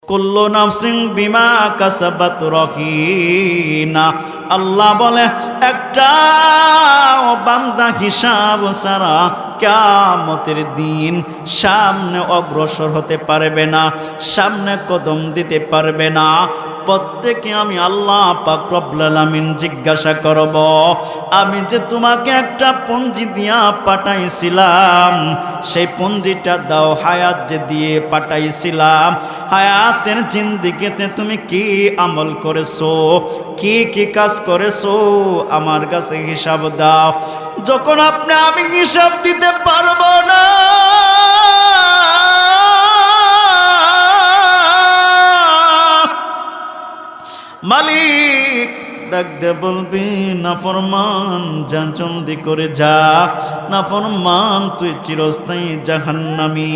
কুল্লু নাফসিন বিমা কাসাবাত রহিনা। আল্লাহ বলে একটা বান্দা হিসাব ছাড়া কিয়ামতের দিন সামনে অগ্রসর হতে পারবে না, সামনে কদম দিতে পারবে না। প্রত্যেকে আমি আল্লাহ পাক রব্বুল আলামিন জিজ্ঞাসা করব, আমি যে তোমাকে একটা পুঞ্জি দিয়া পাঠাইছিলাম, সেই পুঞ্জিটা দাও। হায়াত যে দিয়ে পাঠাইছিলাম, হায়াতের জিন্দেগিতে তুমি কি আমল করেছো, কি কি কাজ করেছো, আমার কাছে হিসাব দাও। যখন আমি হিসাব দিতে পারবো না, মালিক ডাক দে বলবি, নাফরমান যা জলদি করে যা, নাফরমান তুই চিরস্থায়ী জাহান্নামী।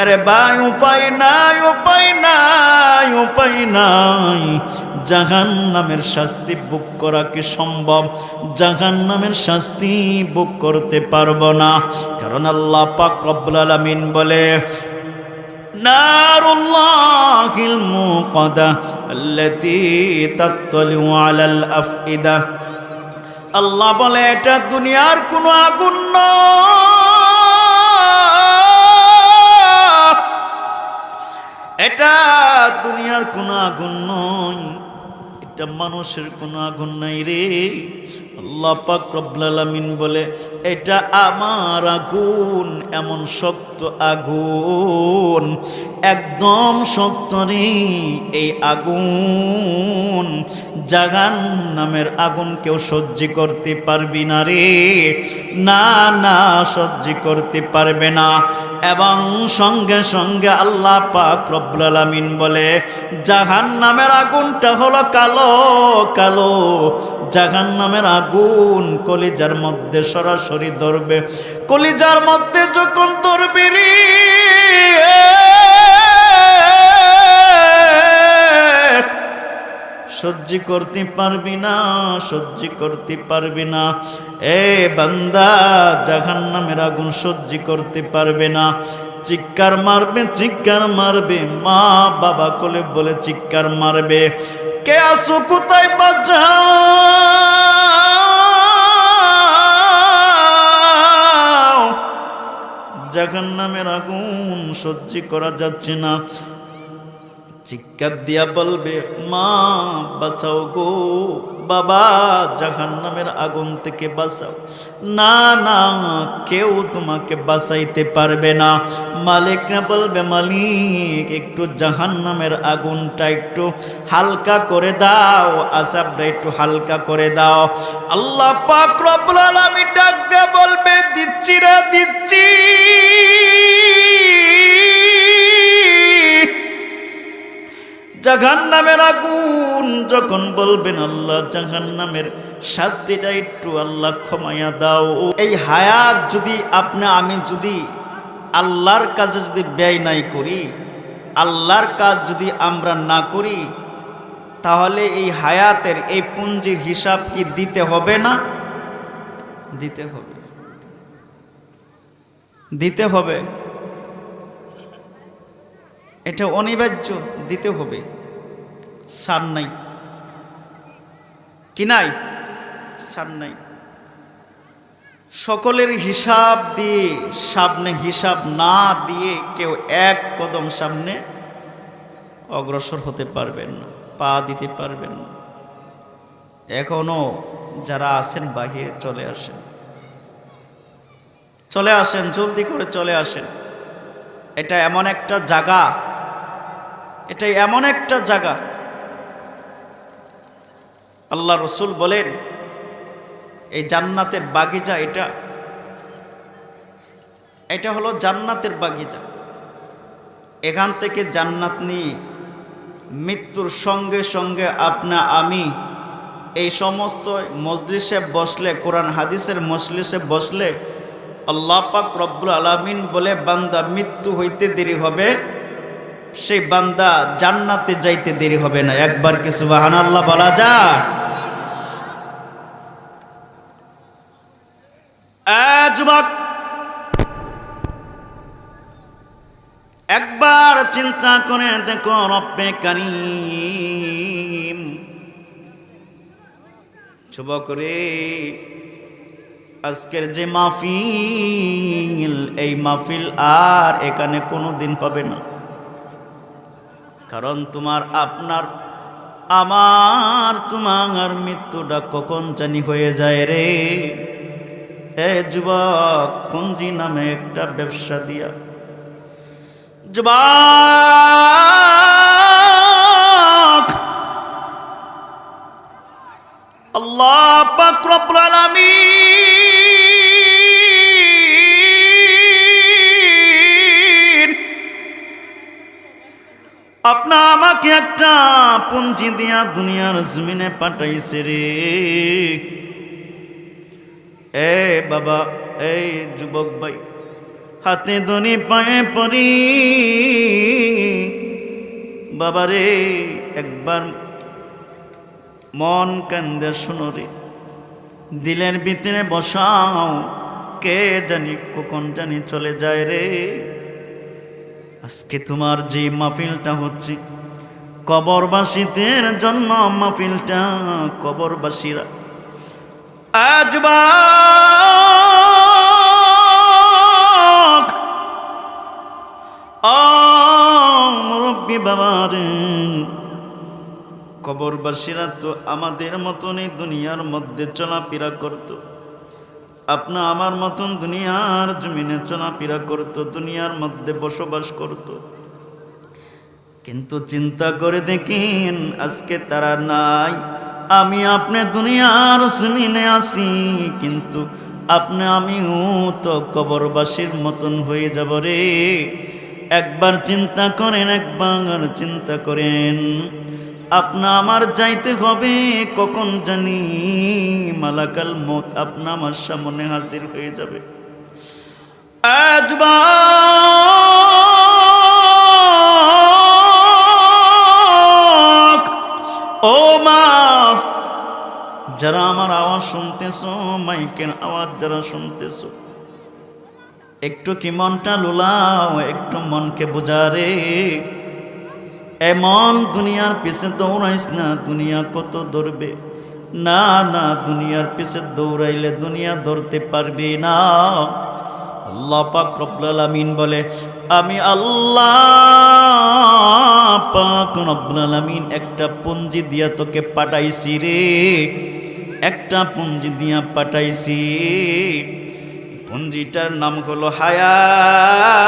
আরে ভাই উপায় নাই, উপায় নাই, উপায় নাই। জাহান্নামের শাস্তি ভোগ করা কি সম্ভব? জাহান্নামের শাস্তি ভোগ করতে পারবো না, কারণ আল্লাহ পাক রব্বুল আলামিন বলে নারুল্লাহিল মুকাদা আল্লাতী তাত্তালিউ আলাল আফইদা। আল্লাহ বলে এটা দুনিয়ার কোনো আগুন নয়, এটা দুনিয়ার কোনো আগুন নয়, এটা মানুষের কোনো আগুন নাই রে। আল্লাহ পাক রব্বুল আলামিন বলে এটা আমার আগুন, এমন শক্ত আগুন, একদম শক্ত রে। এই আগুন, জাহান্নামের আগুন কেউ সহ্য করতে পারবি না রে, না না, সহ্য করতে পারবে না। এবং সঙ্গে সঙ্গে আল্লাহ পাক রব্বুল আলামিন বলে জাহান্নামের আগুনটা হলো কালো কালো। জাহান্নামের আগুন কলিজার মধ্যে সরাসরি ধরবে, কলিজার মধ্যে যখন ধরবে রে, সহ্য করতে পারবি না, সহ্য করতে পারবি না। এ বান্দা, জাহান্নামের আগুন সহ্য করতে পারবে না, চিৎকার মারবে, চিৎকার মারবে, মা বাবা কোলে বলে চিৎকার মারবে, কে আসো কোথায় বাঁচাও। জাহান্নামের আগুন সহ্য করা যাচ্ছে না, চিৎকার দিয়া বলবে মা বাঁচাও গো, বাবা জাহান্নামের আগুন থেকে বাঁচাও। না না, কেউ তোমাকে বাঁচাইতে পারবে না। মালিকরা বলবে মালিক একটু জাহান্নামের আগুনটা একটু হালকা করে দাও, আযাবটা একটু হালকা করে দাও। আল্লাহ পাক রব্বুল আলামিন ডাক দিয়ে বলবে দিচ্ছি রে, দিচ্ছি। জাহান্নামের আগুন যখন বলবেন আল্লাহ জাহান্নামের শাস্তিটা একটু আল্লাহ ক্ষমাইয়া দাও। এই হায়াত যদি আমি যদি আল্লাহর কাজে যদি ব্যয় নাই করি, আল্লাহর কাজ যদি আমরা না করি, তাহলে এই হায়াতের এই পুঞ্জির হিসাব কি দিতে হবে না? দিতে হবে, দিতে হবে। এটা অনিবার্য, দিতে হবে, সার নাই, কি নাই, সার নাই। সকলের হিসাব দিয়ে সামনে, হিসাব না দিয়ে কেউ এক কদম সামনে অগ্রসর হতে পারবেন না, পা দিতে পারবেন না। এখনো যারা আছেন বাহিরে চলে আসেন, চলে আসেন, জলদি করে চলে আসেন। এটা এমন একটা জায়গা, এটা এমন একটা জায়গা, আল্লাহ রসুল বলেন এই জান্নাতের বাগিচা, এটা হলো জান্নাতের বাগিচা। এখান থেকে জান্নাত নিয়ে মৃত্যুর সঙ্গে সঙ্গে আমি এই সমস্ত মজলিসে বসলে, কোরআন হাদিসের মজলিসে বসলে আল্লাহ পাক রব্বুল আলামিন বলে বান্দা মৃত্যু হইতে দেরি হবে, সেই বান্দা জান্নাতে যাইতে দেরি হবে না। একবার কি সুবহানাল্লাহ বলা যায়? যুবক, এক একবার চিন্তা করে দেখো রব্বে কারীম। যুবক রে, আজকের যে মাহফিল, এই মাহফিল আর এখানে কোনোদিন হবে না। কারণ তোমার আপনার আমার তোমার মৃত্যুটা কখন জানি হয়ে যায় রে। এ যুবক, পুঞ্জি নামে একটা ব্যবসা দিয়া যুবক, আল্লাহ পাক রব্বুল আলামিন আপনা আমাকে একটা পুঞ্জি দিয়া দুনিয়ার জমিনে পাঠাইছে রে। এ বাবা, এই যুবক ভাই, হাতে ধরি পায়ে পড়ি, বাবারে একবার মন কান্দে শুনো রে, দিলের ভিতরে বসাও, কে জানি কখন জানি চলে যায় রে। আজকে তোমার যে মাহফিলটা হচ্ছে কবরবাসীদের জন্য, মাহফিলটা কবরবাসীরা আজ মুরব্বী বাবারে, কবরবাসীরা তো আমাদের মতনই দুনিয়ার মধ্যে চলাফেরা করত, আপনা আমার মতন দুনিয়ার জমিনে চলাফেরা করত, দুনিয়ার মধ্যে বসবাস করত। কিন্তু চিন্তা করে দেখেন, আজকে তারা নাই। আমি আপনি দুনিয়ার জমিনে আছি, কিন্তু আপনি আমিও তো কবরবাসীর মতন হয়ে যাব রে। একবার চিন্তা করেন, একবার চিন্তা করেন, আপনা আমার যাইতে হবে কখন জানি, মালাকাল মউত আপনা আমার সামনে হাজির হয়ে যাবে। আজ ও মা, যারা আমার আওয়াজ শুনতেছো, মাইকের আওয়াজ যারা শুনতেছো, একটু কি মনটা লুলাও, একটু মনকে বুঝারে। এমন দুনিয়ার পিছে দৌড়াইস না, দুনিয়া কত দৌড়বে। না না, দুনিয়ার পিছে দৌড়াইলে দুনিয়া ধরতে পারবি না। আল্লাহ পাক রব্বুল আলামিন বলে, আমি আল্লাহ পাক রব্বুল আলামিন একটা পুঞ্জি দিয়া তোকে পাঠাইছি রে, একটা পুঞ্জি দিয়া পাঠাইছি। পুঞ্জিটার নাম হলো হায়াত।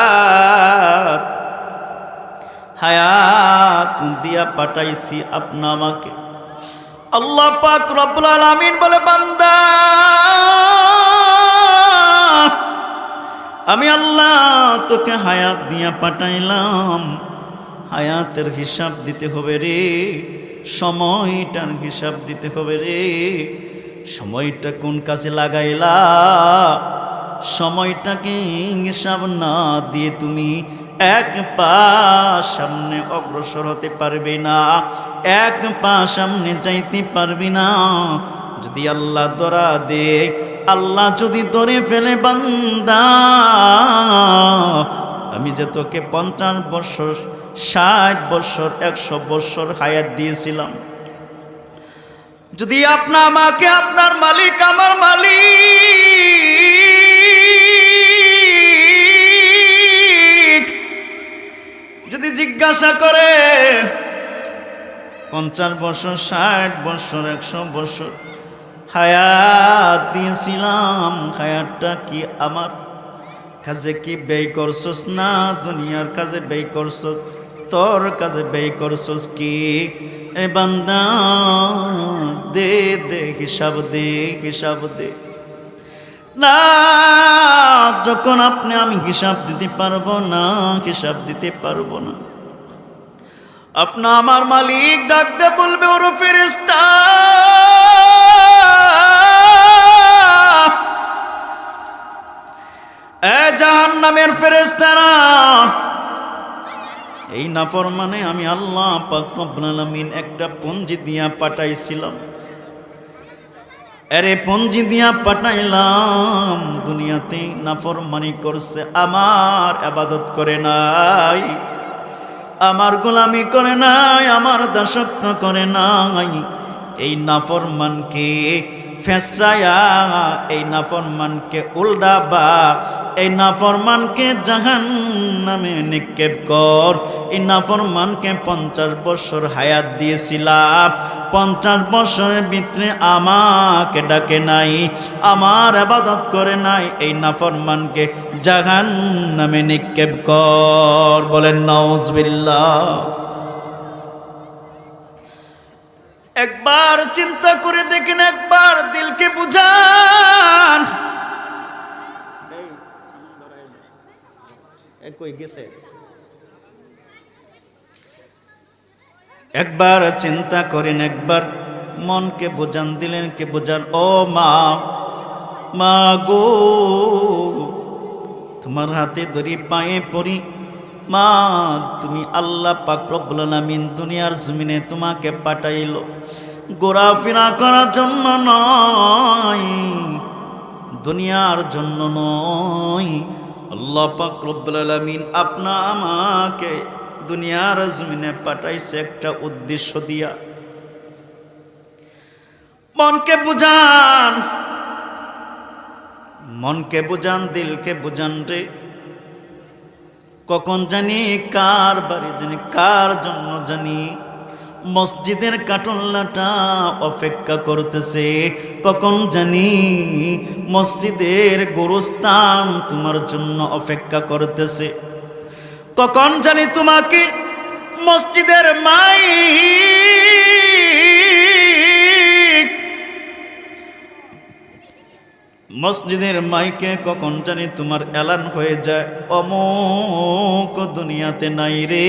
হায়াত দিয়া পাঠাইছি আপনা আমাকে। আল্লাহ পাক রব্বুল আলামিন বলে, বান্দা আমি আল্লাহ তোকে হায়াত দিয়া পাঠাইলাম। হায়াতের হিসাব দিতে হবে রে, সময়টার হিসাব দিতে হবে রে। সময়টা কোন কাজে লাগাইলা, সময়টাকে হিসাব না দিয়ে তুমি এক পা সামনে অগ্রসর হতে পারবে না, এক পা সামনে যাইতে পারবি না। যদি আল্লাহ ধরা দে, আল্লাহ যদি ধরে ফেলে, বান্দা আমি যে তোকে 50 বছর, 60 বছর, 100 বছর হায়াত দিয়েছিলাম, যদি আপনা আমাকে আপনার মালিক, আমার মালিক যদি জিজ্ঞাসা করে 50 বছর, 60 বছর, 100 বছর হায়াত দিয়েছিলাম, হায়াতটা কি আমার কাজে কি ব্যয় করছস না দুনিয়ার কাজে ব্যয় করছস? তোর কাজে ব্যয় করছস কি? এ বান্দা দে দে হিসাব দে, হিসাব দে। না, যখন আপনি আমি হিসাব দিতে পারবো না, হিসাব দিতে পারবো না, আপনা আমার মালিক ডাকতে বলবে, ওর ফেরেশতা এ জাহান্নামের ফেরেশতারা, এই নাফরমানে আমি আল্লাহ পাক রব্বুল আলামিন একটা পুঞ্জি দিয়া পাঠাইছিলাম, আরে পুঞ্জি দিয়া পাঠাইলাম, দুনিয়াতে নাফরমানি করছে, আমার ইবাদত করে নাই। আমার গোলামি করে নাই, আমার দাসত্ব করে নাই, এই নাফরমানকে ফেসরায়া, এই নাফরমানকে উল্টাবা, এই নাফরমানকে জাহান্নামে নিক্ষেপ কর। এই নাফরমানকে 50 বছর হায়াত দিয়েছিলাম, 50 বছরের ভিতরে আমাকে ডাকে নাই, আমার ইবাদত করে নাই, এই নাফরমানকে জাহান্নামে নিক্ষেপ কর। বলেন নাউজুবিল্লাহ। একবার চিন্তা করে দেখেন, একবার দিলকে বুঝান। একবার চিন্তা করেন, একবার মনকে বোঝান, দিলেন কে বোঝান। ও মা, মা গো, তোমার হাতে ধরি, পায়ে পড়ি। মা, তুমি আল্লাহ পাক রব্বুল আলামিন দুনিয়ার জমিনে তোমাকে পাঠাইলো ঘোরাফেরা করার জন্য নয়, দুনিয়ার জন্য নয়। আল্লাহ পাক রব্বুল আলামিন আপনা আমাকে দুনিয়ার জমিনে পাঠাইছে একটা উদ্দেশ্য দিয়া। মনকে বুঝান, মনকে বুঝান, দিলকে বুঝান রে। কখন জানি কার বাড়ি জানি, কার জন্য জানি মসজিদের কাটল্লাটা অপেক্ষা করতেছে, কখন জানি মসজিদের গোরস্থান তোমার জন্য অপেক্ষা করতেছে, কখন জানি তোমাকে মসজিদের মসজিদের মাইকে কখন জানি তোমার এলান হয়ে যায়, অমুক দুনিয়াতে নাই রে,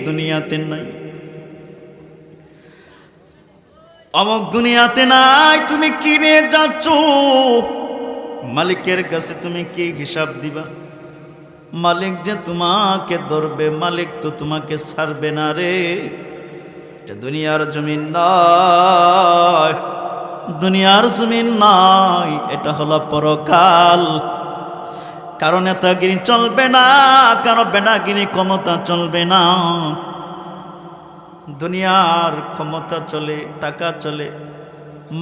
দুনিয়াতে নাই, অমুক দুনিয়াতে নাই। তুমি কি নিয়ে যাচ্ছ? মালিকের কাছে তুমি কি হিসাব দিবা? মালিক যে তোমাকে ধরবে, মালিক তো তোমাকে ছাড়বে না রে। এটা দুনিয়ার জমিন নয়, দুনিয়ার জমিন নয়, এটা হলো পরকাল। কারো নেতাগিরি চলবে না, কারো বেনাগিরি ক্ষমতা চলবে না। দুনিয়ার ক্ষমতা চলে, টাকা চলে,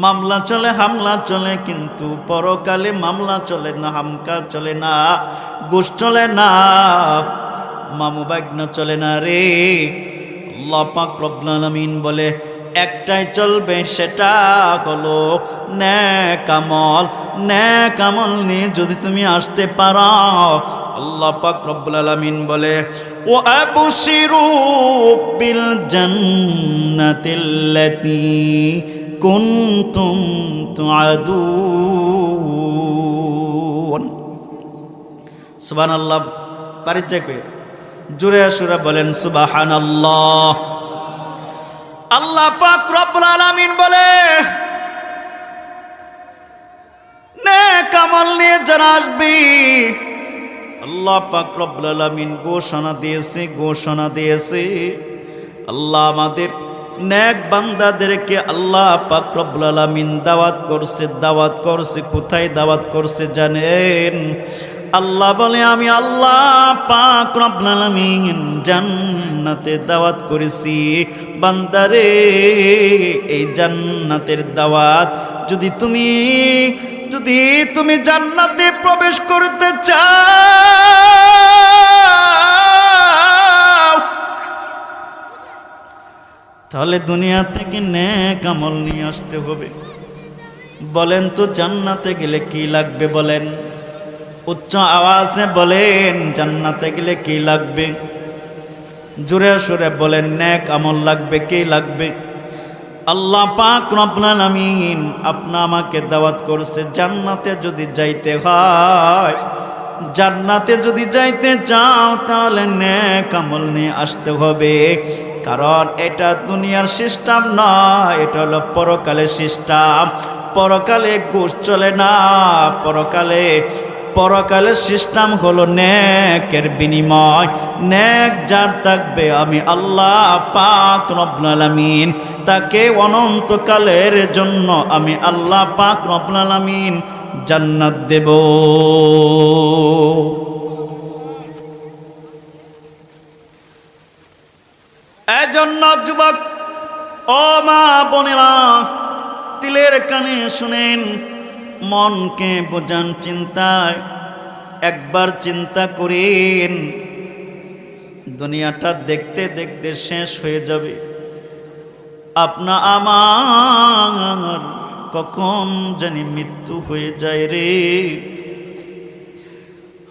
মামলা চলে, হামলা চলে, কিন্তু পরকালে মামলা চলে না, হামকা চলে না, ঘুষ চলে না, মামু বাগ্ন চলে না রে। আল্লাহ পাক রব্বুল আলামিন বলে একটাই চলবে, সেটা হলো নেক আমল। নেক আমল নিয়ে যদি তুমি আসতে পারো, আল্লাহ পাক রব্বুল আলামিন বলে ও আবশিরু বিল জান্নাতিল্লাতী কুনতুম তুআদুন। সুবহানাল্লাহ। পরিচয় করে জোরে সুরে বলেন সুবহানাল্লাহ। আল্লাহ পাক রব্বুল আলামিন বলে নেক আমল নিয়ে যারা আসবে, আল্লাহ পাক রব্বুল আলামিন ঘোষণা দিয়েছে, ঘোষণা দিয়েছে। আল্লাহ আমাদের নেক বান্দাদেরকে আল্লাহ পাক রব্বুল আলামিন দাওয়াত করছে, দাওয়াত করছে। কোথায় দাওয়াত করছে জানেন? আল্লাহ বলে আমি আল্লাহ পাক রব্বুল আলামিন জান্নাতে দাওয়াত করেছি বান্দারে। এই জান্নাতের দাওয়াত যদি তুমি জান্নাতে প্রবেশ করতে চাও, তাহলে দুনিয়া থেকে নেক আমল নিয়ে আসতে হবে। বলেন তো জান্নাতে গেলে কি লাগবে? বলেন, উচ্চ আওয়াজে বলেন, জান্নাতে গেলে কি লাগবে? জোরে সুরে বলেন, নেক আমল লাগবে। কি লাগবে? আল্লাহ পাক রব্বুল আলামিন আপনা আমাকে দাওয়াত করছে জান্নাতে যদি যাইতে হয়, জান্নাতে যদি যাইতে চাও, তাহলে নেক আমল নিয়ে আসতে হবে। কারণ এটা দুনিয়ার সিস্টেম নয়, এটা হলো পরকালের সিস্টেম। পরকালে ঘুষ চলে না, পরকালের সিস্টেম হলো নেকের বিনিময়। নেক যার থাকবে, আমি আল্লাহ পাক রব্বুল আলামিন তাকে অনন্তকালের জন্য আমি আল্লাহ পাক রব্বুল আলামিন জান্নাত দেব। এজন্য যুবক ও মা বোনেরা, দিলের কানে শুনেন, মনকে বোঝান চিন্তায়। একবার চিন্তা করেন, দুনিয়াটা দেখতে দেখতে শেষ হয়ে যাবে। আপনা আমার কখন জানি মৃত্যু হয়ে যায় রে।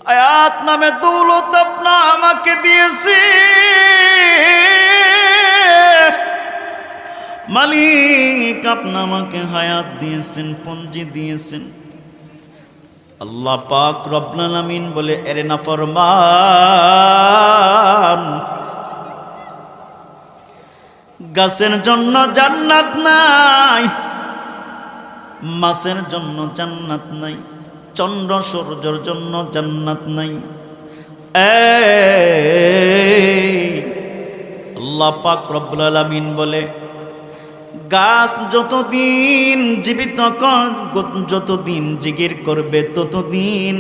হায়াত নামে দৌলত আপনা আমাকে দিয়েছে, মালিক আপনা আমাকে হায়াত দিয়েছেন, পুঞ্জি দিয়েছেন। আল্লাহ পাক রব্বুল আলামিন বলে, এরে নাফরমান, গাছের জন্য জান্নাত নাই, মাছের জন্য জান্নাত নাই, চন্দ্র সূর্যের জন্য জান্নাত নাই। আল্লাহ পাক রব্বুল আলামিন বলে, গাছ যতদিন জীবিত, যতদিন জিকির করবে ততদিন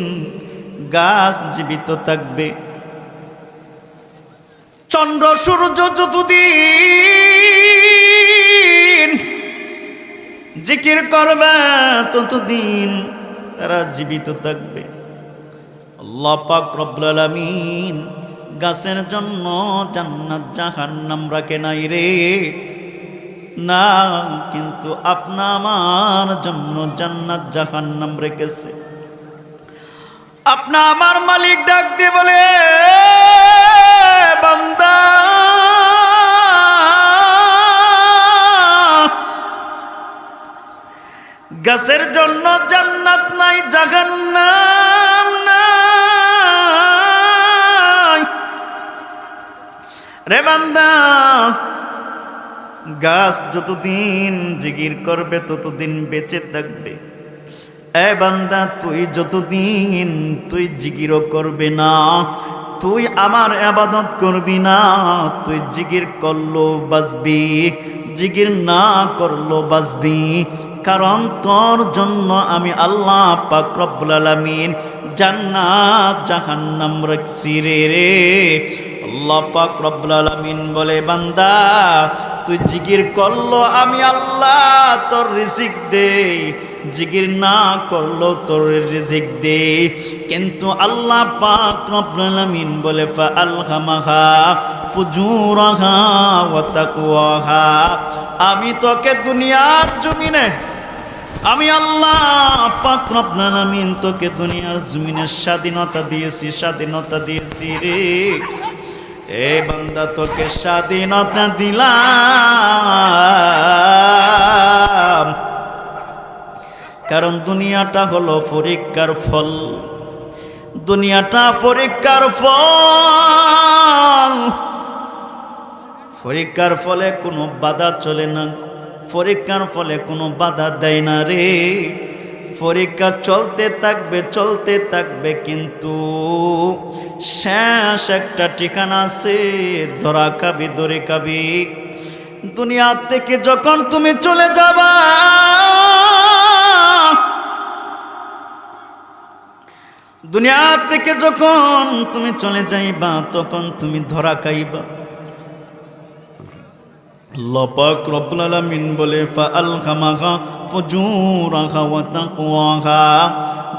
গাছ জীবিত থাকবে। চন্দ্র সূর্য যতদিন জিকির করবে ততদিন তারা জীবিত থাকবে। আল্লাহ পাক রব্বুল আলামিন গাছের জন্য জান্নাত জাহান্নাম রাখে নাই রে, না, কিন্তু আপনা আমার জন্য জান্নাত জাহান্নাম রেখেছে। আপনা আমার মালিক ডাক দিয়ে বলে, বান্দা, গাছের জন্য জান্নাত নাই, জাহান্নাম নাই রে বান্দা। গাছ যতদিন জিকির করবে ততদিন বেঁচে থাকবে। এ বান্দা, তুই যতদিন তুই জিকিরও করবে না, তুই আমার ইবাদত করবি না, তুই জিকির করলো বাঁচবি, জিকির না করলো বাঁচবি। কারণ তোর জন্য আমি আল্লাহ পাক রব্বুল আলামিন জান্নাত জাহান্নাম রাখছি রে। আল্লাহ পাক রব্বুল আলামিন বলে, বান্দা তুই জিকির করলো আমি আল্লাহ তোর রিজিক দেই, জিকির না করলো তোর রিজিক দেই। কিন্তু আল্লাহ পাক রব্বুল আলামিন বলে, ফাআলহামাহা ফুজুরাহা ওয়া তাকওয়াহা, আমি তোকে দুনিয়ার জমিনে, আমি আল্লাহ পাক রব্বুল আলামিন তোকে দুনিয়ার জমিনে স্বাধীনতা দিয়েছি, স্বাধীনতা দিয়েছি রে। এ বান্দা, তোকে স্বাধীনতা দিলাম, কারণ দুনিয়াটা হলো পরীক্ষার ফল, দুনিয়াটা পরীক্ষার ফল। পরীক্ষার ফলে কোনো বাধা চলে না, পরীক্ষার ফলে কোনো বাধা দেয় না রে। পরীক্ষা চলতে থাকবে, চলতে থাকবে, কিন্তু শেষ একটা ঠিকানা আছে, ধরা খাবি, ধরে খাবি। দুনিয়া থেকে যখন তুমি চলে যাবা, দুনিয়া থেকে যখন তুমি চলে যাইবা, তখন তুমি ধরা খাইবা। আল্লাহ পাক রব্বুল আলামিন বলে, ফাআলহামাহা ফুজুরাহা ওয়া তাকওয়াহা,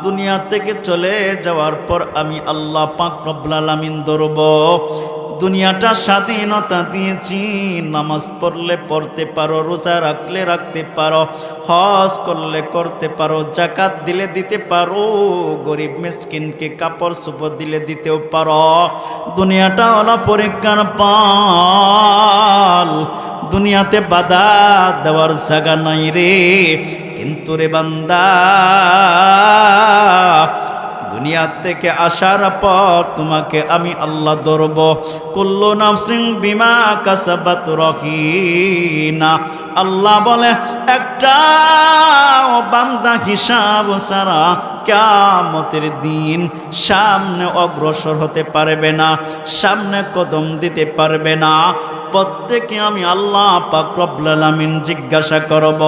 দুনিয়া থেকে চলে যাওয়ার পর আমি আল্লাহ পাক রব্বুল আলামিন ধরব। দুনিয়াটা স্বাধীনতা দিয়েছি, নামাজ পড়লে পড়তে পারো, রোজা রাখলে রাখতে পারো, হজ করলে করতে পারো, যাকাত দিলে দিতে পারো, গরিব মিসকিনকে কাপড় চোপড় দিলে দিতেও পারো। দুনিয়াটা হলো পরীক্ষার পাল, দুনিয়াতে বাধা দেওয়ার জায়গা নাই রে। কিন্তু রে বান্দা, দুনিয়া থেকে আসার পর তোমাকে আমি আল্লাহ ধরব। কুল্লু নাফসিন বিমা কাসাবাত রহিনা, আল্লাহ বলে একটা বান্দা হিসাব ছাড়া কিয়ামতের দিন সামনে অগ্রসর হতে পারবে না, সামনে কদম দিতে পারবে না। প্রত্যেকে আমি আল্লাহ পাক রব্বুল আলামিন জিজ্ঞাসা করব,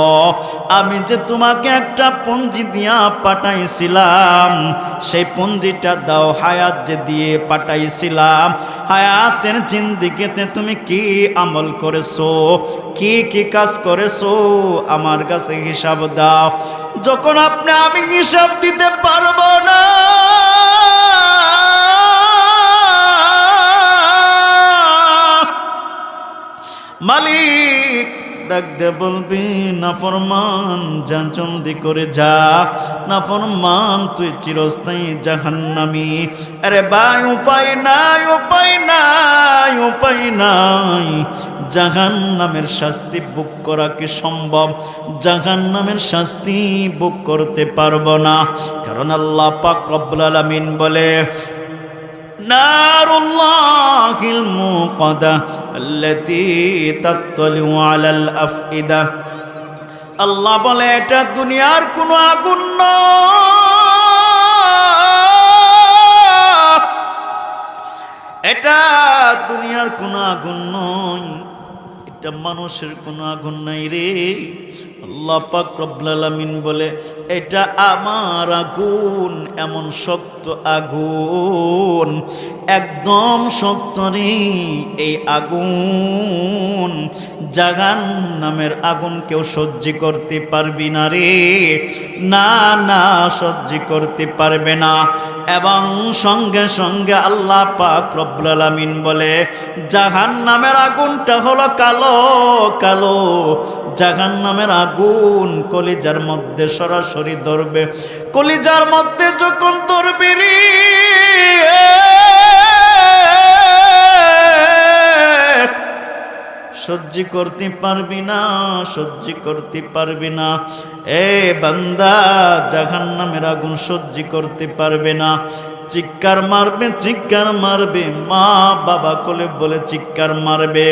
আমি যে তোমাকে একটা পুঞ্জি দিয়া পাঠাইছিলাম, সেই পুঞ্জিটা দাও। হায়াত যে দিয়ে পাঠাইছিলাম, হায়াতের জিন্দেগিতে তুমি কি আমল করেছো, কি কি কাজ করেছো, আমার কাছে হিসাব দাও। যখন আমি হিসাব দিতে পারবো না, মালিক ডাক দে বলবি, নাফরমান যা, জলদি করে যা, নাফরমান তুই চিরস্থায়ী জাহান্নামী। আরে ভাই, উপায় নাই, উপায় নাই, উপায় নাই। জাহান্নামের শাস্তি বুক করা কি সম্ভব? জাহান্নামের শাস্তি বুক করতে পারবো না, কারণ আল্লাহ পাক রব্বুল আলামিন বলে, নারুল্লাহিল মুকাদা আল্লাতী তাত্তালিউ আলাল আফইদা। আল্লাহ বলে, এটা দুনিয়ার কোনো আগুন নয়, এটা দুনিয়ার কোনো আগুন নয়, এটা মানুষের কোনো আগুন নাই রে। আল্লাহ পাক রব্বুল আলামিন বলে, এটা আমার আগুন, এমন শক্ত আগুন, একদম শক্ত রে। এই আগুন, জাহান্নামের আগুন কেউ সহ্য করতে পারবি না রে, না না, সহ্য করতে পারবে না। এবং সঙ্গে সঙ্গে আল্লাহ পাক রব্বুল আলামিন বলে, জাহান্নামের আগুনটা হলো কালো কালো। জাহান্নামের আগুন কলিজার মধ্যে সরাসরি ধরবে, কলিজার মধ্যে যখন ধরবে রে, সহ্য করতে পারবি না, সহ্য করতে পারবি না। এ বান্দা, জাহান্নামের আগুন সহ্য করতে পারবে না, চিৎকার মারবে, চিৎকার মারবে, মা বাবা কোলে বলে চিৎকার মারবে,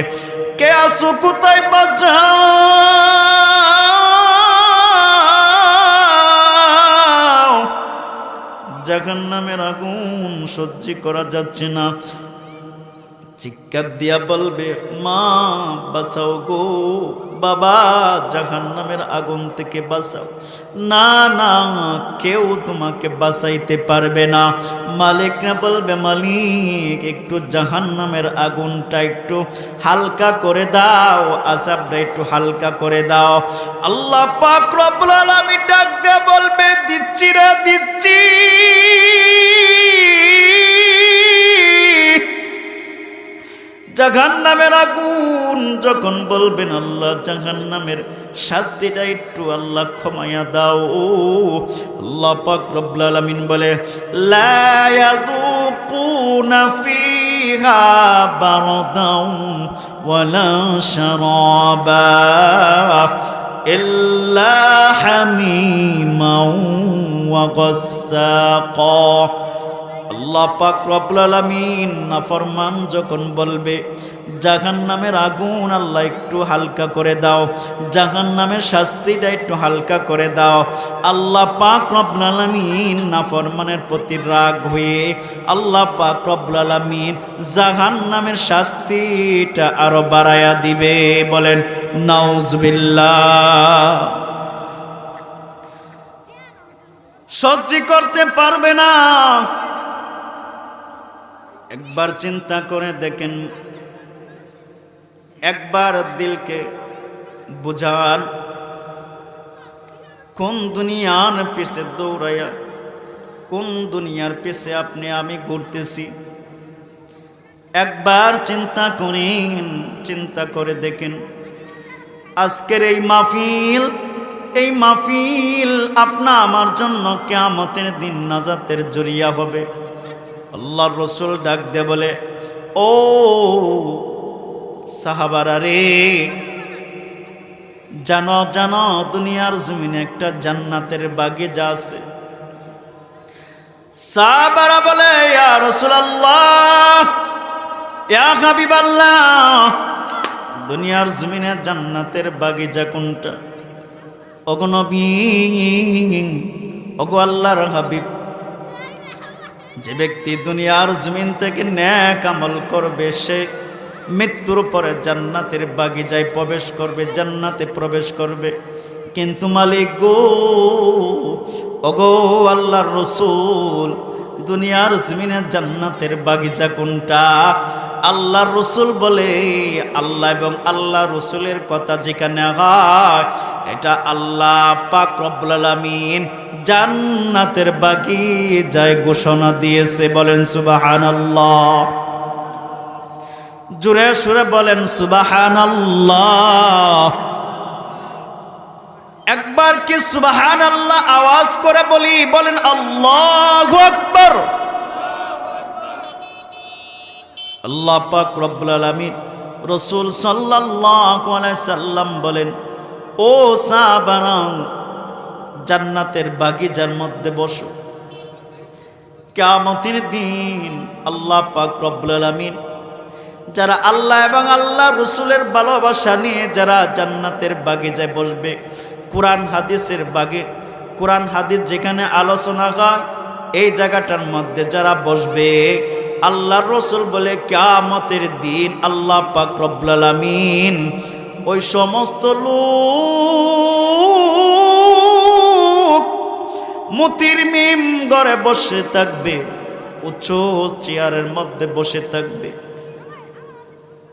কে আসো কোথায় বাঁচাও। জাহান্নামের আগুন সহ্য করা যাচ্ছে না, চিৎকার দিয়া বলবে, মা বাঁচাও গো, বাবা জাহান্নামের আগুন থেকে বাঁচাও। না না, কেউ তোমাকে বাঁচাইতে পারবে না। মালিকরা বলবে, মালিক একটু জাহান্নামের আগুনটা একটু হালকা করে দাও, আযাবটা একটু হালকা করে দাও। আল্লাহ পাক রব্বুল আলামিন ডাক দিয়ে বলবে, দিচ্ছি রে, দিচ্ছি। জাহান্নামের আগুন যখন বলবেন, আল্লাহ জাহান্নামের শাস্তিটা একটু আল্লাহ ক্ষমায়া দাও, আল্লাহ পাক রব্বুল আলামিন বলে, লা ইয়াযুকুনা ফিহা বারদান ওয়ালা শারাবা ইল্লা হামিমান ওয়া গাসসাকা। আল্লাহ পাক রব্বুল আলামিন নাফরমান যখন বলবে, জাহান্নামের আগুন আল্লাহ একটু হালকা করে দাও, জাহান্নামের শাস্তিটা একটু হালকা করে দাও, আল্লাহ পাক রব্বুল আলামিন নাফরমানের প্রতি রাগ হয়ে আল্লাহ পাক রব্বুল আলামিন জাহান্নামের শাস্তিটা আরো বাড়ায়া দিবে। বলেন নাউজুবিল্লাহ। সহ্য করতে পারবে না। একবার চিন্তা করে দেখেন, একবার দিলকে বুঝান, কোন দুনিয়ার পিছে দৌড়াইয়া, কোন দুনিয়ার পিছে আপনি আমি ঘুরতেছি। একবার চিন্তা করেন, চিন্তা করে দেখেন, আজকের এই মাহফিল, এই মাহফিল আপনা আমার জন্য কিয়ামতের দিন নাজাতের জরিয়া হবে। আল্লাহর রাসূল ডাক দিয়ে বলে, ও সাহাবারা রে, জানো জানো দুনিয়ার জমিনে একটা জান্নাতের বাগিচা আছে। সাহাবারা বলে, ইয়া রাসূলুল্লাহ, ইয়া হাবিবাল্লাহ, দুনিয়ার জমিনে জান্নাতের বাগিচা কোনটা? ওগো নবী, ওগো আল্লাহর হাবিব, যে ব্যক্তি দুনিয়ার জমিন থেকে নেক আমল করবে, সে মৃত্যুর পরে জান্নাতের বাগিচায় প্রবেশ করবে, জান্নাতে প্রবেশ করবে। কিন্তু মালিক গো, ওগো আল্লাহর রাসূল, দুনিয়ার জমিনে জান্নাতের বাগিচা কোনটা? আল্লাহর রাসূল বলে, আল্লাহ এবং আল্লাহ রাসূলের কথা যেখানে হয়, এটা আল্লাহ পাক রব্বুল আলামিন জান্নাতের বাগিচায় ঘোষণা দিয়েছে। বলেন সুবহানাল্লাহ। জোরে সুরে বলেন সুবহানাল্লাহ। একবার কি সুবহানাল্লাহ আওয়াজ করে বলি? বলেন আল্লাহু আকবার। আল্লাহ পাক রব্বুল আলামিন রাসূল সাল্লাল্লাহু আলাইহি সাল্লাম বলেন, ও সাহাবারা, জান্নাতের বাগিচার মধ্যে বসো। কিয়ামতের দিন আল্লাহ পাক রব্বুল আলামিন যারা আল্লাহ এবং আল্লাহ রাসূলের ভালোবাসা নিয়ে যারা জান্নাতের বাগিচায় বসবে, কোরআন হাদিসের কোরআন হাদিস যেখানে আলোচনা হয়, এই জায়গাটার মধ্যে যারা বসবে, আল্লাহর রাসূল বলে কিয়ামতের দিন আল্লাহ পাক রব্বুল আলামিন ওই সমস্ত লোক মুতির মিম ঘরে বসে থাকবে, উচ্চ চেয়ারের মধ্যে বসে থাকবে।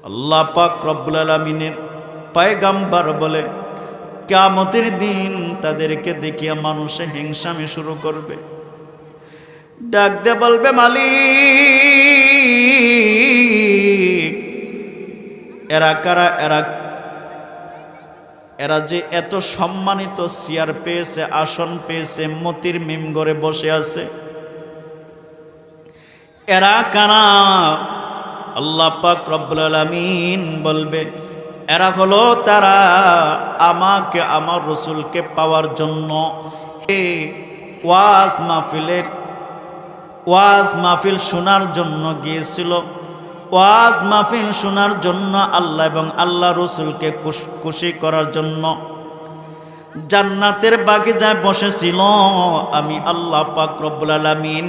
আল্লাহ পাক রব্বুল আলামিনের পয়গম্বর বলে, কিয়ামতের দিন তাদেরকে দেখিয়া মানুষে হিংসামি শুরু করবে, ডাক দিয়ে বলবে, মালিক, এরা কারা? এরা যে এত সম্মানিত চেয়ার পেয়েছে, আসন পেয়েছে, মতির মিম ঘরে বসে আছে, এরা কারা? আল্লাহ পাক রব্বুল আলামিন বলবে, এরা হলো তারা আমাকে, আমার রাসূলকে পাওয়ার জন্য ওয়াজ মাহফিল শোনার জন্য গিয়েছিল। ওয়াজ মাহফিল শোনার জন্য, আল্লাহ এবং আল্লাহ রাসূলকে খুশি করার জন্য জান্নাতের বাগিচায় বসেছিল। আমি আল্লাহ পাক রব্বুল আলামিন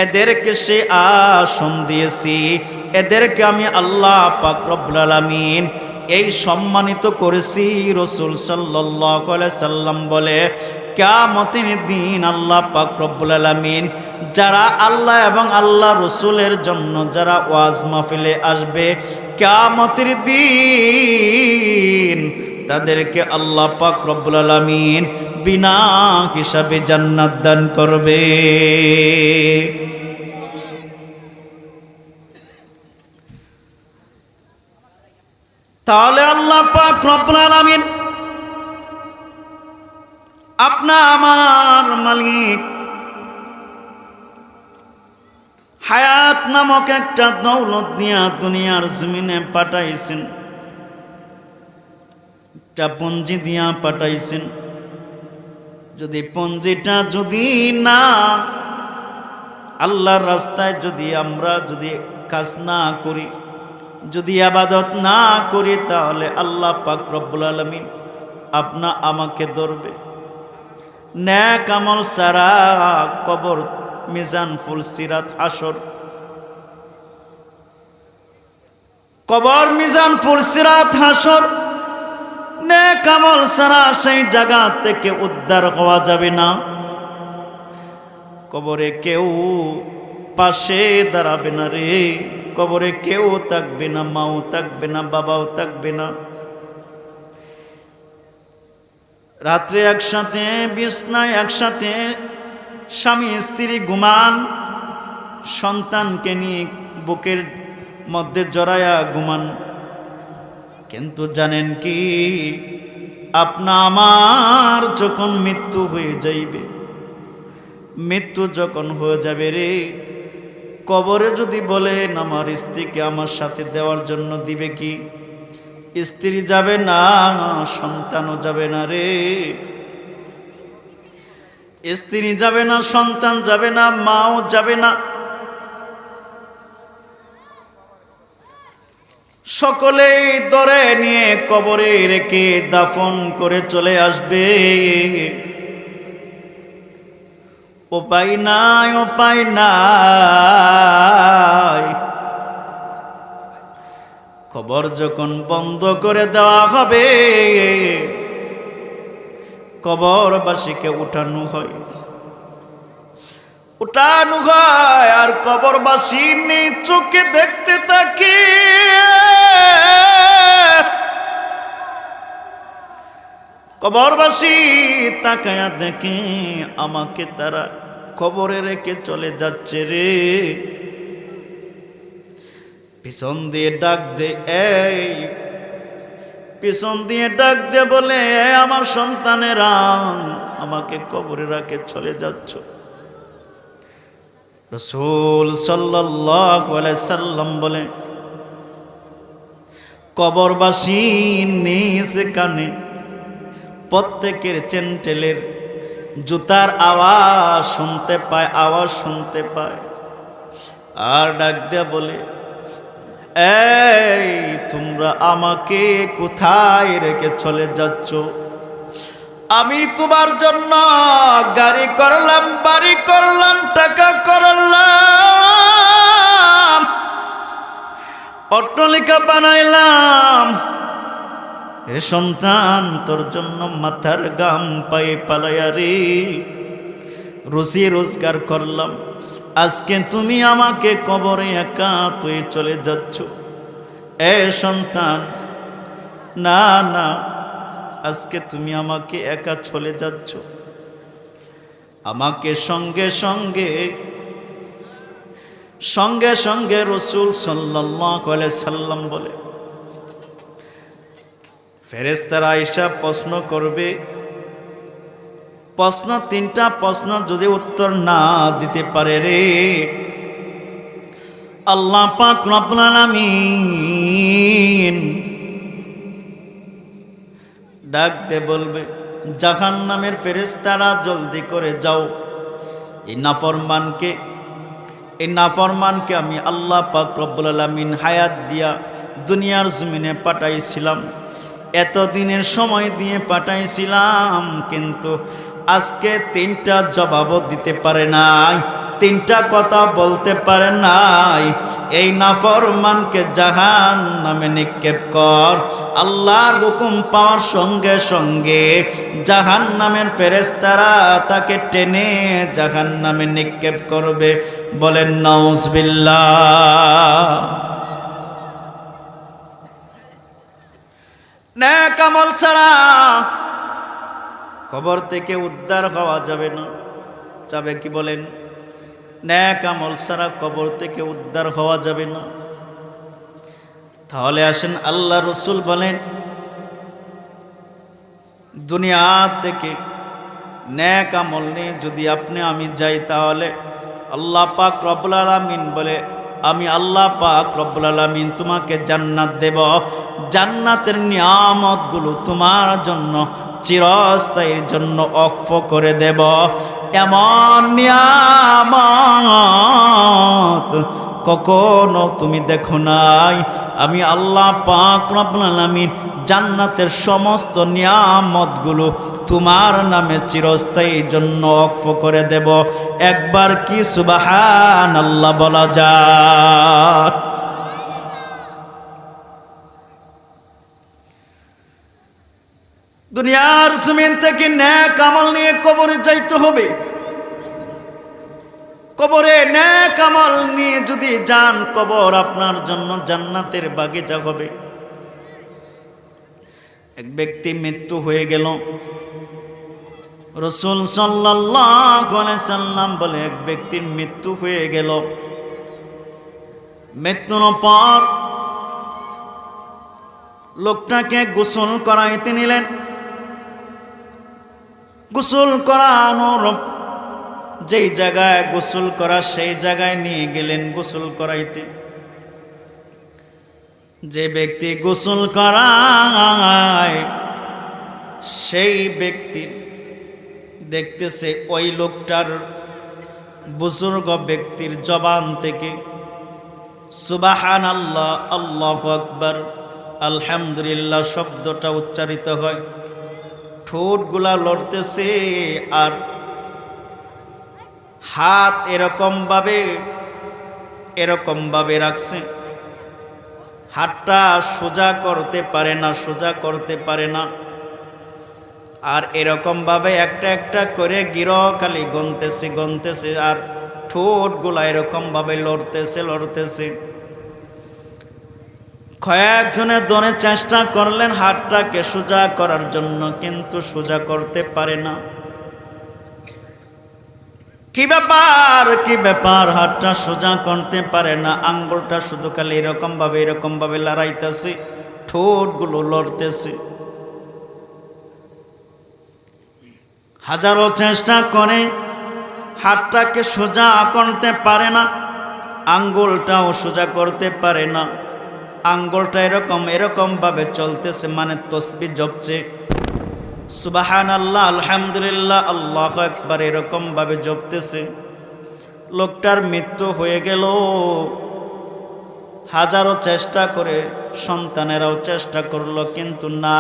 এদেরকে সে আসন দিয়েছি, এদেরকে আমি আল্লাহ পাক রব্বুল আলামিন এই সম্মানিত করেছি। রাসূল সাল্লাল্লাহু আলাইহি সাল্লাম বলে, কিয়ামতের দিন আল্লাহ পাক রব্বুল আলামিন যারা আল্লাহ এবং আল্লাহ রাসূলের জন্য যারা ওয়াজ মাহফিলে আসবে, কিয়ামতের দিন তাদেরকে আল্লাহ পাক রব্বুল আলামিন বিনা হিসাবে জান্নাত দান করবে। তাহলে আল্লাহ পাক রব্বুল আলামিন আপনা আমার মালিক হায়াত নামক একটা দৌলত দিয়া দুনিয়ার জমিনে পাঠাইছেন, একটা পঞ্জি দিয়া পাঠাইছেন। যদি পঞ্জিটা যদি না আল্লাহর রাস্তায় যদি আমরা যদি কাজ না করি, যদি ইবাদত না করি, তাহলে আল্লাহ পাক রব্বুল আলামিন আপনা আমাকে ধরবে। নেক আমল সারা কবর, মিজান, ফুলসিরাত, হাসর, কবর, মিজান, ফুলসিরাত, হাসর, নেক আমল সারা সেই জায়গা থেকে উদ্ধার হওয়া যাবে না। কবরে কেউ পাশে দাঁড়াবে না রে, কবরে কেউ থাকবে না, মাও থাকবে না, বাবাও থাকবে না। রাত্রে একসাথে বিছনায় একসাথে স্বামী স্ত্রী ঘুমান, সন্তানকে নিয়ে বুকের মধ্যে জড়ায়া ঘুমান। কিন্তু জানেন কি, আপনা আমার যখন মৃত্যু হয়ে যাইবে, মৃত্যু যখন হয়ে যাবে রে, কবরে যদি বলেন আমার স্ত্রীকে আমার সাথে দেওয়ার জন্য দিবে কি? স্ত্রী যাবে না, সন্তানও যাবে না রে। স্ত্রী যাবে না, সন্তান যাবে না, মাও যাবে না। সকলেই ধরে নিয়ে কবরে রেখে দাফন করে চলে আসবে। উপায় নাই, উপায় নাই। কবর যখন বন্ধ করে দেওয়া হবে, কবরবাসীকে উঠানো হয়, আর কবরবাসী নিজ চোখে দেখতে থাকে। কবরবাসী তাকায়া দেখে আমাকে তারা কবরে রেখে চলে যাচ্ছে রে। পিছন দিয়ে ডাক দে, এই পিছন দিয়ে ডাক দে বলে, আমার সন্তানেরা আমাকে কবরে রাখে চলে যাচ্ছ। রাসূল সাল্লাল্লাহু আলাইহি সাল্লাম বলে, কবরবাসী নিজ কানে প্রত্যেকের চেন্টেলের জুতার আওয়াজ শুনতে পায়, আর ডাক দেয়া বলে, এই তোমরা আমাকে কোথায় রেখে চলে যাচ্ছ? আমি তোমার জন্য গাড়ি করলাম, বাড়ি করলাম, টাকা করলাম, অট্টালিকা বানাইলাম। এর সন্তান, তোর জন্য মাথার গাম পায়ে পালাইয়া রে রুজি রোজগার করলাম, আজকে তুমি আমাকে কবরে একা তুই চলে যাচ্ছ। এ সন্তান, না না, আজকে তুমি আমাকে একা চলে যাচ্ছ। আমাকে সঙ্গে সঙ্গে রাসূল সাল্লাল্লাহু আলাইহি সাল্লাম বলে, ফেরেশতারা আয়েশা প্রশ্ন করবে, প্রশ্ন 3টা প্রশ্ন যদি উত্তর না দিতে পারে রে, আল্লাহ পাক রব্বুল আলামিন ডাক দে বলবে, জাহান্নামের ফেরেশতারা জলদি করে যাও, এই নাফরমানকে আমি আল্লাহ পাক রব্বুল আলামিন হায়াত দিয়া দুনিয়ার জমিনে পাঠাইছিলাম, এতদিনের সময় দিয়ে পাঠাইছিলাম, কিন্তু আজকে 3টা জবাবও দিতে পারে নাই, 3টা কথা বলতে পারে নাই। এই নাফরমানকে জাহান্নামে নিক্ষেপ কর। আল্লাহর হুকুম পাওয়ার সঙ্গে সঙ্গে জাহান্নামের ফেরেশতারা তাকে টেনে জাহান্নামে নিক্ষেপ করবে। বলেন নাউজুবিল্লাহ। নেক আমল ছাড়া কবর থেকে উদ্ধার হওয়া যাবে না। যাবে কি বলেন? নেক আমল ছাড়া কবর থেকে উদ্ধার হওয়া যাবে না। তাহলে আসেন, আল্লাহ রসুল বলেন, দুনিয়া থেকে নেক আমল নিয়ে যদি আপনি আমি যাই, তাহলে আল্লাহ পাক রব্বুল আলামিন বলে, আমি আল্লাহ পাক রব্বুল আলামিন তোমাকে জান্নাত দেব, জান্নাতের নিয়ামতগুলো তোমার জন্য চিরস্থায়ীর জন্য ওয়াকফ করে দেব। এমন নিয়ামত কখনো তুমি দেখো নাই। আমি আল্লাহ পাক রব্বুল আলামিন জান্নাতের সমস্ত নিয়ামতগুলো তোমার নামে চিরস্থায়ীর জন্য ওয়াকফ করে দেব। একবার কি সুবহানাল্লাহ বলা যায়? দুনিয়ার জমিন থেকে নেক আমল নিয়ে কবরে যাইতে হবে। কবরে নেক আমল নিয়ে যদি যান, কবর আপনার জন্য জান্নাতের বাগিচা হবে। এক ব্যক্তি মৃত্যু হয়ে গেল, রাসূল সাল্লাল্লাহু আলাইহি সাল্লাম বলে, এক ব্যক্তির মৃত্যু হয়ে গেল। মৃত্যুর পর লোকটাকে গোসল করাইতে নিলেন। গোসল করানোর যেই জায়গায় গোসল করা, সেই জায়গায় নিয়ে গেলেন গোসল করাইতে। যে ব্যক্তি গোসল করায়, সেই ব্যক্তি দেখতেছে ওই লোকটার বুজুর্গ ব্যক্তির জবান থেকে সুবহানাল্লাহ, আল্লাহু আকবার, আলহামদুলিল্লাহ শব্দটা উচ্চারিত হয়। ঠোঁটগুলা লড়তেছে আর হাত এরকম ভাবে রাখছে। হাতটা সোজা করতে পারে না, সোজা করতে পারে না। আর এরকম ভাবে একটা একটা করে গিরকালি গনতেছে গনতেছে, আর ঠোঁটগুলা এরকম ভাবে লড়তেছে লড়তেছে। কয়েকজনে ধরে চেষ্টা করলেন হাতটাকে সোজা করার জন্য, কিন্তু সোজা করতে পারে না। কি ব্যাপার কি ব্যাপার, হাতটা সোজা করতে পারে না, আঙ্গুলটা শুধু খালি এরকম ভাবে লড়াইতেছে, ঠোঁটগুলো লড়তেছে। হাজারো চেষ্টা করে হাতটাকে সোজা করতে পারে না, আঙ্গুলটাও সোজা করতে পারে না। আঙ্গুলটা এরকম ভাবে চলতেছে, মানে তসবিহ জপছে, সুবহানাল্লাহ, আলহামদুলিল্লাহ, আল্লাহু আকবার, এরকম ভাবে জপতেছে। লোকটার মৃত্যু হয়ে গেল। হাজারো চেষ্টা করে সন্তানেরাও চেষ্টা করলো, কিন্তু না।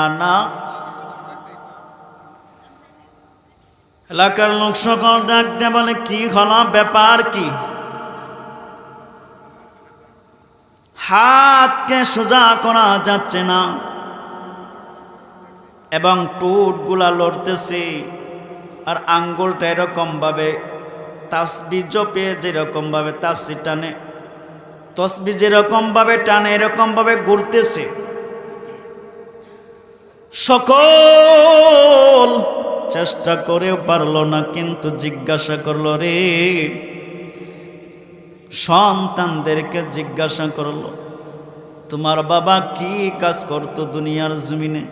এলাকার লোক সকল ডাক দিয়ে বলে, কি হলো, ব্যাপার কি? হাতকে সোজা করা যাচ্ছে না এবং ঠোঁটগুলা লড়তেছে, আর আঙ্গুলটা এরকম ভাবে তাসবিহ জপে যেরকম ভাবে তাফসীর টানে, তসবিহ যেরকম ভাবে টানে এরকম ভাবে ঘুরতেছে। সকল চেষ্টা করেও পারলো না, কিন্তু জিজ্ঞাসা করলো, রে সন্তানদেরকে জিজ্ঞাসা করলো, তোমার বাবা কি কাজ করতো দুনিয়ার জমিনে?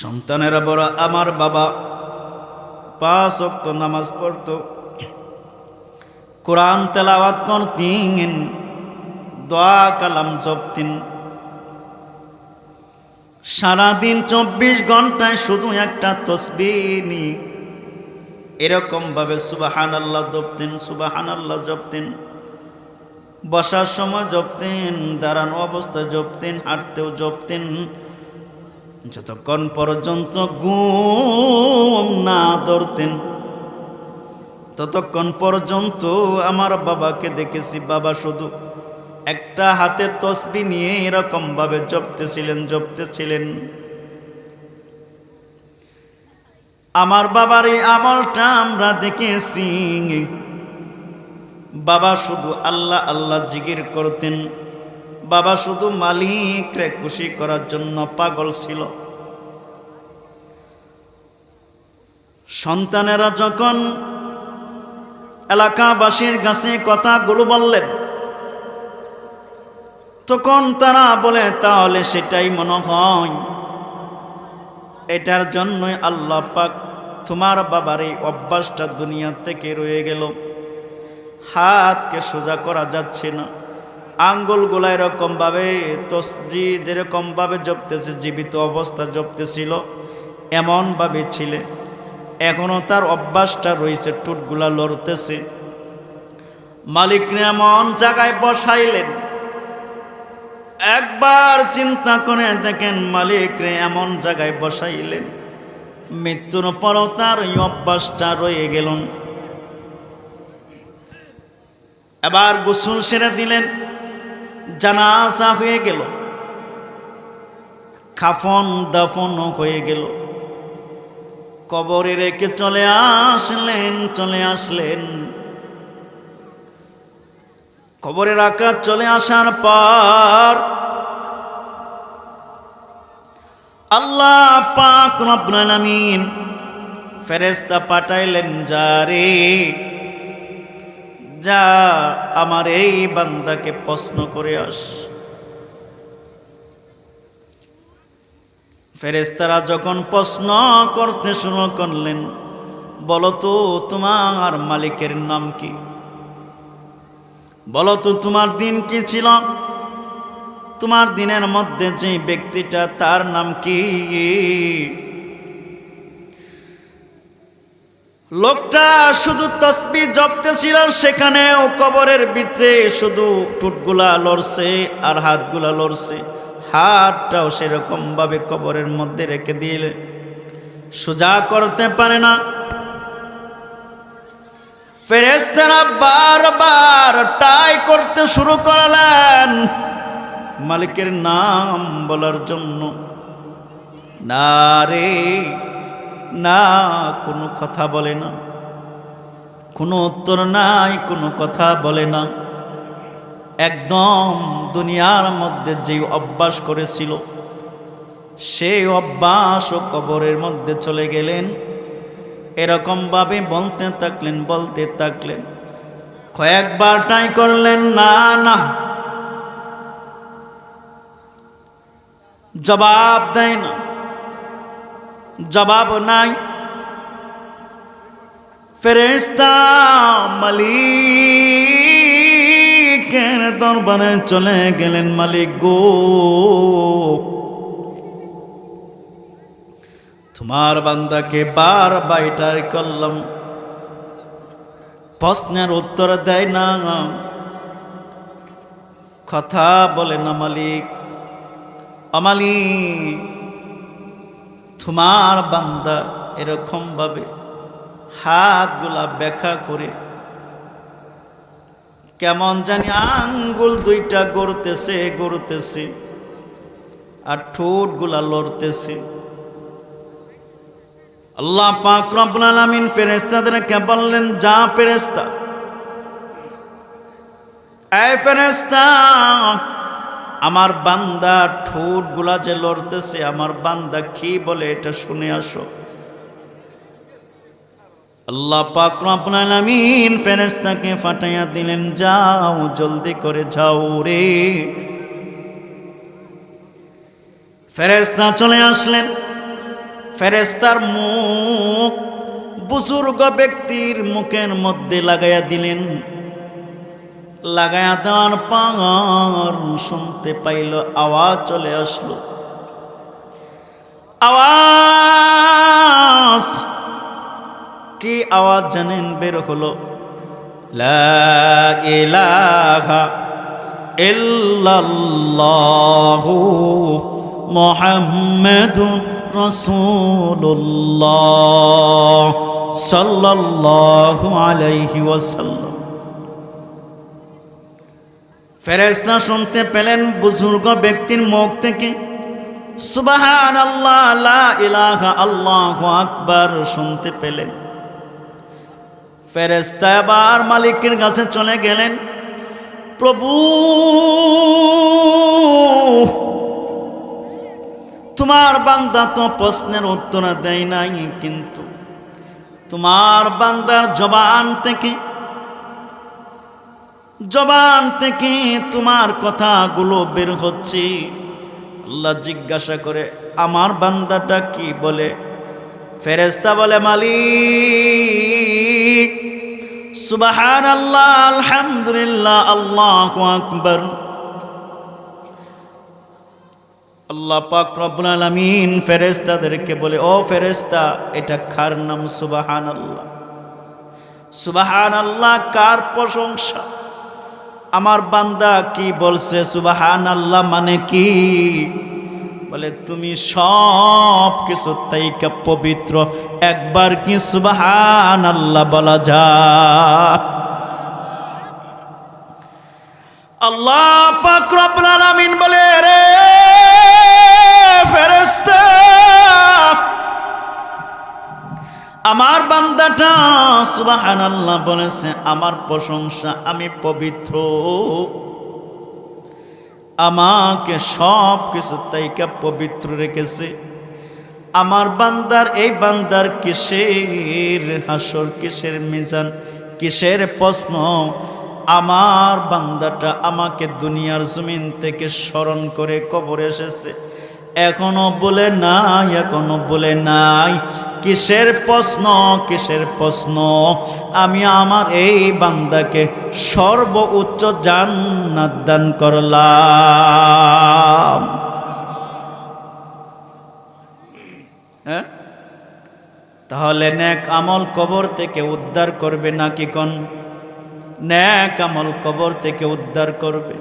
সন্তানেরা বড়, আমার বাবা 5 ওয়াক্ত নামাজ পড়তো, কোরআন তেলাওয়াত করতেন, দোয়া কালাম জপতেন, সারাদিন 24 ঘন্টায় শুধু একটা তসবিহ নি এরকম ভাবে সুবহানাল্লাহ জপতেন, সুবহানাল্লাহ জপতেন। বসার সময় জপতেন, দাঁড়ানো অবস্থায় জপতেন, হাঁটতেও জপতেন, যতক্ষণ পর্যন্ত ঘুম না ধরতেন ততক্ষণ পর্যন্ত আমার বাবাকে দেখেছি। বাবা শুধু একটা হাতে তসবিহ নিয়ে এরকম ভাবে জপতেছিলেন। আমার বাবার এই আমলটা আমরা দেখেছি। বাবা শুধু আল্লাহ আল্লাহ জিকির করতেন, বাবা শুধু মালিককে খুশি করার জন্য পাগল ছিল। সন্তানেরা যখন এলাকাবাসীর কাছে কথাগুলো বললেন, তখন তারা বলে, তাহলে সেটাই মনে হয়, এটার জন্যই আল্লাহ পাক তোমার বাবার এই অভ্যাসটা দুনিয়া থেকে রয়ে গেল। হাতকে সোজা করা যাচ্ছে না, আঙ্গুলগুলা এরকম ভাবে তসবিহ যেরকম ভাবে জপতেছে, জীবিত অবস্থা জপতেছিল এমন ভাবে ছিলে, এখনো তার অভ্যাসটা রয়েছে, ঠোঁটগুলা লড়তেছে। মালিক এমন জায়গায় বসাইলেন, একবার চিন্তা করে দেখেন, মালিক রে এমন জায়গায় বসাইলেন, মৃত্যুর পরও তার এই অভ্যাসটা রয়ে গেল। এবার গোসল সেরে দিলেন, জানাজা হয়ে গেল, কাফন দাফন হয়ে গেল, কবরে রেখে চলে আসলেন। কবরে রাখা চলে আসার পর আল্লাহ পাক রব্বুল আলামিন ফেরেশতা পাঠাইলেন, যা আমার এই বান্দাকে প্রশ্ন করে আস। ফেরেশতারা যখন প্রশ্ন করতে শুরু করলেন, বলো তো তোমার মালিকের নাম কি, বলো তো তোমার দিন কি ছিল, তোমার দিনের মধ্যে যে ব্যক্তিটা তার নাম কি? লোকটা শুধু তাসবিহ জপতেছিল, সেখানেও কবরের ভিতরে শুধু ঠোঁটগুলা লড়ছে আর হাতগুলা লড়ছে, হাতটাও সেরকম ভাবে কবরের মধ্যে রেখে দিলে সোজা করতে পারে না। ফেরেশতারা বারবার ট্রাই করতে শুরু করলেন মালিকের নাম বলার জন্য। না রে না, কোনো কথা বলে না, কোনো উত্তর নাই, কোনো কথা বলে না। একদম দুনিয়ার মধ্যে যে অভ্যাস করেছিল সেই অভ্যাস ও কবরের মধ্যে চলে গেলেন। এরকম ভাবে বলতে থাকলেন, কয়েকবার ট্রাই করলেন, না না, জবাব দেয় না, জবাব নাই। ফেরেশতা মালিকের দরবারে চলে গেলেন, মালিক গো, তোমার বান্দাকে বারবার ট্রাই করলাম, প্রশ্নের উত্তর দেয় না, কথা বলে না মালিক। মালিক, তোমার বান্দা এরকম ভাবে হাতগুলা ব্যাখ্যা করে কেমন জানি আঙ্গুল দুইটা গড়তেছে আর ঠোঁটগুলা লড়তেছে। আল্লাহ পাক রব্বুল আলামিন ফেরেশতাদেরকে বললেন, যা ফেরেশতা, এই ফেরেশতা, আমার বান্দা ঠোঁটগুলা যে লড়তেছে, আমার বান্দা কি বলে এটা শুনে আসো। আল্লাহ পাক রব্বুল আলামিন ফেরেশতাকে পাঠাইয়া দিলেন, যাও জলদি করে যাও রে। ফেরেশতা চলে আসলেন। ফেরেশতার মুখ বুজুর্গ ব্যক্তির মুখের মধ্যে লাগাইয়া দিলেন। লাগাইয়া দেওয়ার পর শুনতে পাইল, আওয়াজ চলে আসলো। আওয়াজ কি আওয়াজ জানেন? বের হলো, লা ইলাহা ইল্লাল্লাহু মুহাম্মাদুর রাসূলুল্লাহ সাল্লাল্লাহু আলাইহি ওয়াসাল্লাম। ফেরেশতা শুনতে পেলেন বুজুর্গ ব্যক্তির মুখ থেকে সুবহানাল্লাহ, লা ইলাহা আল্লাহু আকবার শুনতে পেলেন। ফেরেশতা আবার মালিকের কাছে চলে গেলেন, প্রভু, তোমার বান্দা তো প্রশ্নের উত্তর দেয় নাই, কিন্তু তোমার বান্দার জবান থেকে তোমার কথাগুলো বের হচ্ছে। আল্লাহ জিজ্ঞাসা করে, আমার বান্দাটা কি বলে? ফেরেশতা বলে, মালিক, সুবহানাল্লাহ, আলহামদুলিল্লাহ, আল্লাহু আকবার। আল্লাহ পাক রব্বুল আলামিন ফেরেশতাদেরকে বলে, ও ফেরেশতা, এটা কার নাম? সুবহানাল্লাহ। সুবহানাল্লাহ কার প্রশংসা? আমার বান্দা কি বলছে সুবহানাল্লাহ মানে কি? বলে, তুমি সব কিছু থেকে পবিত্র, একবার কি সুবহানাল্লাহ বলা যায়? আল্লাহ পাক রব্বুল আলামিন বলে, রে ফেরেশতা, আমার বান্দাটা সুবহানাল্লাহ বলেছে, আমার প্রশংসা, আমি পবিত্র, আমাকে সব কিছু থেকে পবিত্র রেখেছে। আমার বান্দার, এই বান্দার কিসের হাসর, কিসের মিজান, কিসের প্রশ্ন? আমার বান্দাটা আমাকে দুনিয়ার জমিন থেকে স্মরণ করে কবরে এসেছে, এখনো বলে নাই কিসের প্রশ্ন, কিসের প্রশ্ন? আমি আমার এই বান্দাকে সর্বোচ্চ জান্নাত দান করলাম। হ্যাঁ, তাহলে নেক আমল কবর থেকে উদ্ধার করবে নাকি? কোন নেক আমল কবর থেকে উদ্ধার করবে?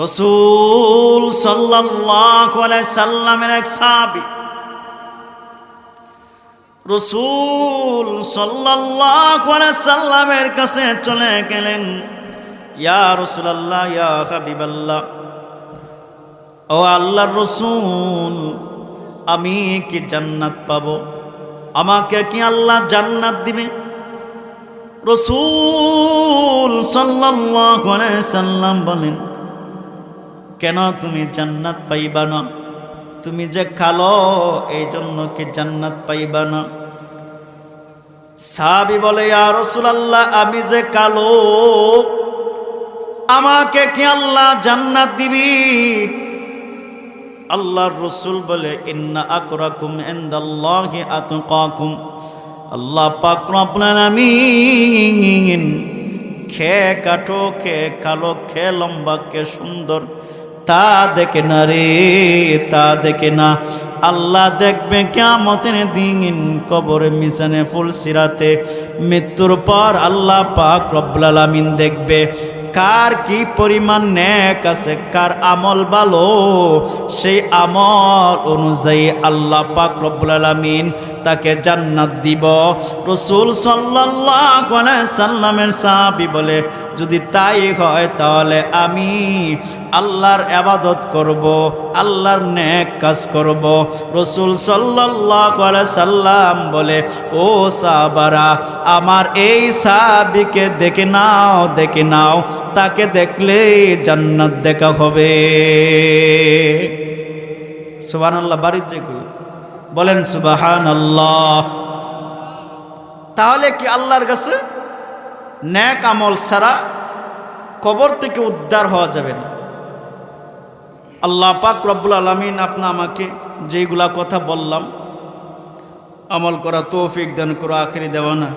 রাসূল সাল্লাল্লাহু আলাইহি সাল্লামের এক সাহাবী রাসূল সাল্লাল্লাহু আলাইহি সাল্লামের কাছে চলে গেলেন। ইয়া রাসূলুল্লাহ, ইয়া হাবিবাল্লাহ, ও আল্লাহর রাসূল, আমি কি জান্নাত পাবো? আমাকে কি আল্লাহ জান্নাত দিবে? রাসূল সাল্লাল্লাহু আলাইহি সাল্লাম বলেন, কেন তুমি জান্নাত পাইবা না? তুমি যে কালো, এই জন্য কি জান্নাত পাইবা না? সাহাবী বলে, ইয়া রাসূলুল্লাহ, আমি যে কালো, আমাকে কি আল্লাহ জান্নাত দিবি? আল্লাহর রাসূল বলে, ইন্না আকরাকুম ইনদাল্লাহি আতকাকুম। আল্লাহ পাক রব্বুল আলামিন খে কাটো, খে কালো, খে লম্বা, কে সুন্দর তা দেখে না রে, তা দেখে না। আল্লাহ দেখবে কিয়ামতের দিন, কবরে, মিজানে, ফুলসিরাতে, মৃত্যুর পর আল্লাহ পাক রব্বুল আলামিন দেখবে কার কি পরিমাণ নেক আছে, কার আমল ভালো, সেই আমল অনুযায়ী আল্লাহ পাক রব্বুল আলামিন তাকে জান্নাত দিব। রাসূল সাল্লাল্লাহু আলাইহি সাল্লামের সাহাবী বলে, যদি তাই হয় তাহলে আমি আল্লাহর ইবাদত করব, আল্লাহর নেক কাজ করব। রাসূল সাল্লাল্লাহু আলাইহি সাল্লাম বলে, ও সাহাবারা, আমার এই সাহাবীকে দেখে নাও, দেখে নাও, তাকে দেখলে জান্নাত দেখা হবে। সুবহানাল্লাহ। বাড়ির যে বলেন সুবহানাল্লাহ। তাহলে কি আল্লাহর কাছে নেক আমল ছাড়া কবর থেকে উদ্ধার হওয়া যাবে না? আল্লাহ পাক রব্বুল আলামিন আপনা আমাকে যেইগুলা কথা বললাম আমল করা তৌফিক দান করো। আখিরি দেওয়ানা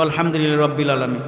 আলহামদুলিল্লাহ রাব্বিল আলামিন।